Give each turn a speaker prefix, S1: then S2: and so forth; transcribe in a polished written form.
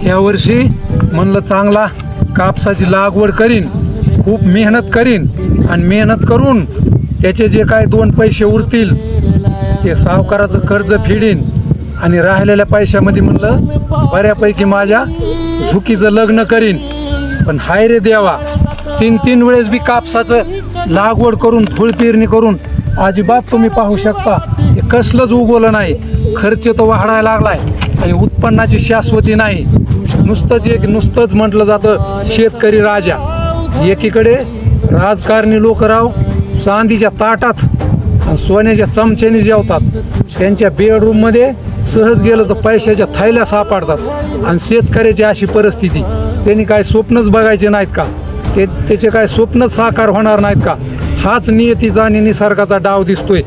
S1: यावर्षी म्हणलं चांगला कापसाची लागवड करीन, खूप मेहनत करीन आणि मेहनत करून त्याचे जे काय 2 पैसे उरतील ते सावकाराचं कर्ज फेडीन आणि राहिलेल्या पैशामध्ये म्हणलं बऱ्यापैकी माझ्या झुकीचं लग्न करीन। पण हाय रे देवा, 3 वेळेस बी कापसाचं लागवड करून फुल पेरणी करून अजिबात तुम्ही पाहू शकता हे कसलंच उगवलं नाही। खर्च तर वाढायला लागलाय आणि उत्पन्नाची शाश्वती नाही। नुसतंच म्हटलं जातं शेतकरी राजा। एकीकडे राजकारणी लोक राव चांदीच्या ताटात आणि सोन्याच्या चमच्याने जेवतात, त्यांच्या बेडरूममध्ये सहज गेलं तर पैशाच्या थैल्या सापडतात। आणि शेतकऱ्याची अशी परिस्थिती, त्यांनी काय स्वप्नच बघायचे नाहीत का? त्याचे काय स्वप्नच साकार होणार नाहीत का? हाच नियतीचा आणि निसर्गाचा डाव दिसतोय।